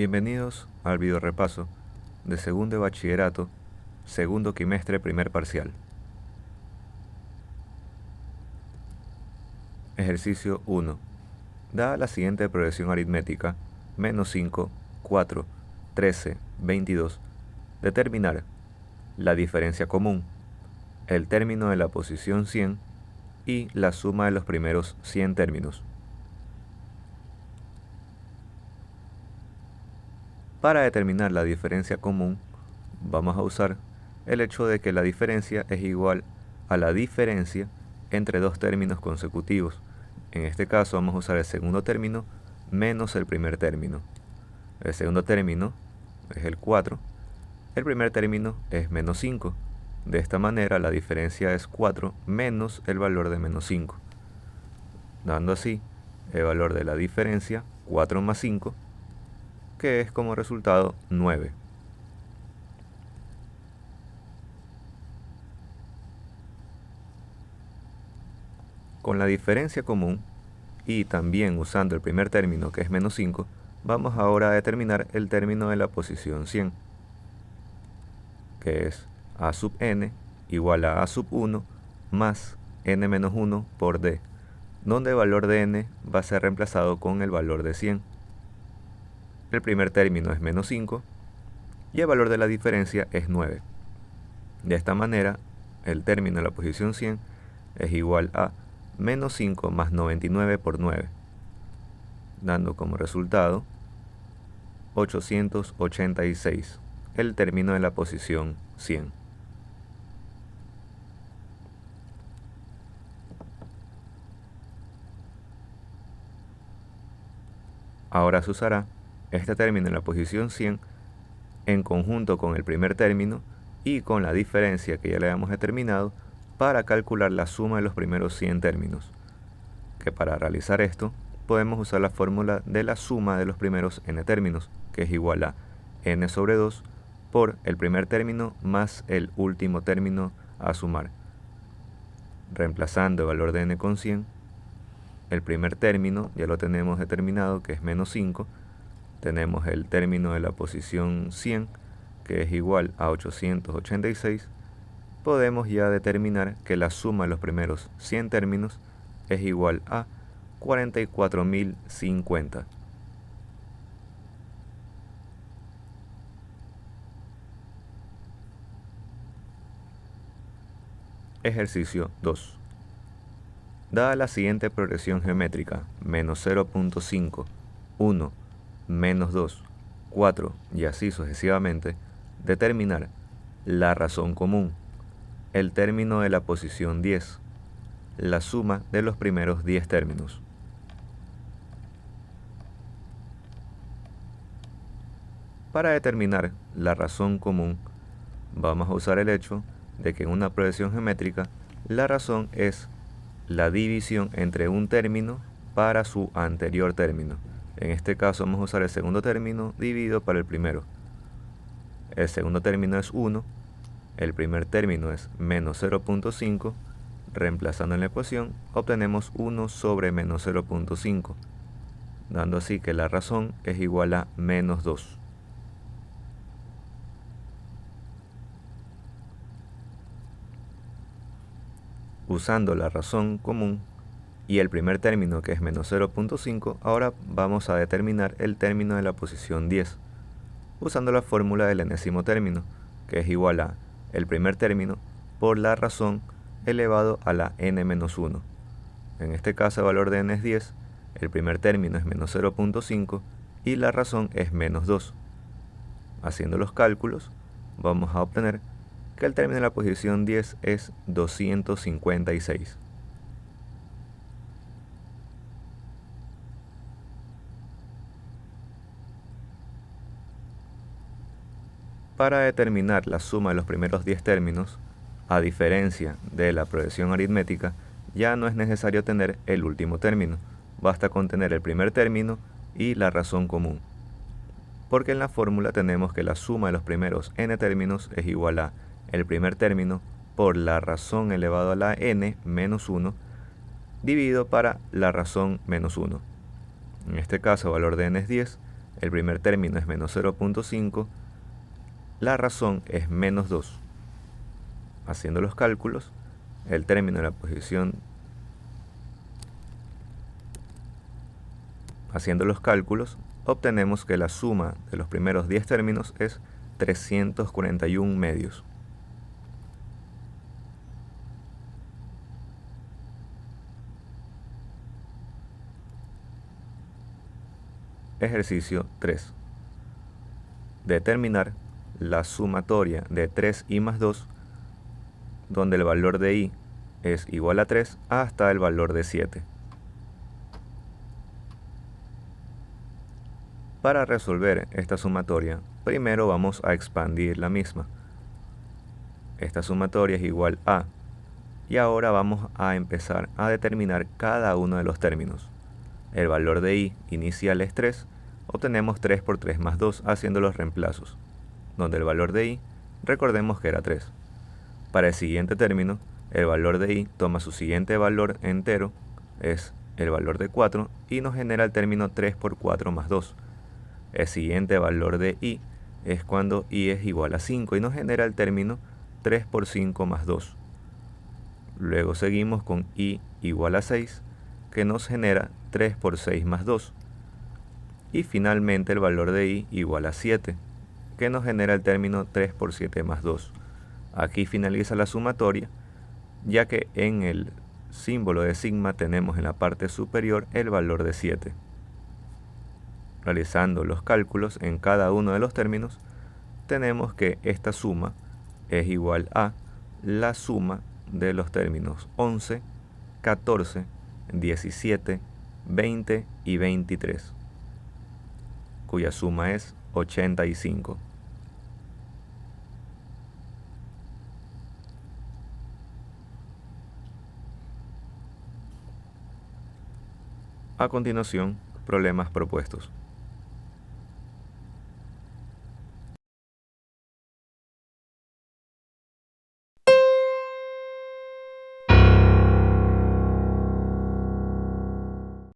Bienvenidos al video repaso de segundo de bachillerato, segundo quimestre, primer parcial. Ejercicio 1. Dada la siguiente progresión aritmética, menos 5, 4, 13, 22, determinar la diferencia común, el término de la posición 100 y la suma de los primeros 100 términos. Para determinar la diferencia común, vamos a usar el hecho de que la diferencia es igual a la diferencia entre dos términos consecutivos. En este caso vamos a usar el segundo término menos el primer término. El segundo término es el 4, el primer término es menos 5. De esta manera la diferencia es 4 menos el valor de menos 5, dando así el valor de la diferencia 4 más 5, que es como resultado 9. Con la diferencia común y también usando el primer término, que es menos 5, vamos ahora a determinar el término de la posición 100, que es a sub n igual a sub 1 más n menos 1 por d, donde el valor de n va a ser reemplazado con el valor de 100. El primer término es menos 5 y el valor de la diferencia es 9. De esta manera, el término de la posición 100 es igual a menos 5 más 99 por 9, dando como resultado 886, el término de la posición 100. Ahora se usará este término en la posición 100 en conjunto con el primer término y con la diferencia que ya le habíamos determinado para calcular la suma de los primeros 100 términos, que para realizar esto podemos usar la fórmula de la suma de los primeros n términos, que es igual a n sobre 2 por el primer término más el último término a sumar. Reemplazando el valor de n con 100, el primer término ya lo tenemos determinado, que es menos 5. Tenemos el término de la posición 100, que es igual a 886. Podemos ya determinar que la suma de los primeros 100 términos es igual a 44.050. Ejercicio 2. Dada la siguiente progresión geométrica, menos 0.5, 1, menos 2, 4 y así sucesivamente, determinar la razón común, el término de la posición 10, la suma de los primeros 10 términos. Para determinar la razón común, vamos a usar el hecho de que en una progresión geométrica la razón es la división entre un término para su anterior término. En este caso vamos a usar el segundo término dividido para el primero. El segundo término es 1, el primer término es menos 0.5, reemplazando en la ecuación obtenemos 1 sobre menos 0.5, dando así que la razón es igual a menos 2. Usando la razón común y el primer término, que es menos 0.5, ahora vamos a determinar el término de la posición 10, usando la fórmula del enésimo término, que es igual a el primer término por la razón elevado a la n menos 1. En este caso el valor de n es 10, el primer término es menos 0.5 y la razón es menos 2. Haciendo los cálculos, vamos a obtener que el término de la posición 10 es 256. Para determinar la suma de los primeros 10 términos, a diferencia de la progresión aritmética, ya no es necesario tener el último término, basta con tener el primer término y la razón común. Porque en la fórmula tenemos que la suma de los primeros n términos es igual a el primer término por la razón elevado a la n menos 1 dividido para la razón menos 1. En este caso el valor de n es 10, el primer término es menos 0.5, la razón es menos 2. Haciendo los cálculos, el término en la posición Haciendo los cálculos, obtenemos que la suma de los primeros 10 términos es 341 medios. Ejercicio 3. Determinar la sumatoria de 3 y más 2, donde el valor de i es igual a 3 hasta el valor de 7. Para resolver esta sumatoria, primero vamos a expandir la misma. Esta sumatoria es igual a, y ahora vamos a empezar a determinar cada uno de los términos. El valor de i inicial es 3, obtenemos 3 por 3 más 2 haciendo los reemplazos, donde el valor de i, recordemos que era 3. Para el siguiente término, el valor de i toma su siguiente valor entero, es el valor de 4, y nos genera el término 3 por 4 más 2. El siguiente valor de i es cuando i es igual a 5 y nos genera el término 3 por 5 más 2. Luego seguimos con i igual a 6, que nos genera 3 por 6 más 2. Y finalmente el valor de i igual a 7, que nos genera el término 3 por 7 más 2. Aquí finaliza la sumatoria, ya que en el símbolo de sigma tenemos en la parte superior el valor de 7. Realizando los cálculos en cada uno de los términos, tenemos que esta suma es igual a la suma de los términos 11, 14, 17, 20 y 23, cuya suma es 85. A continuación, problemas propuestos.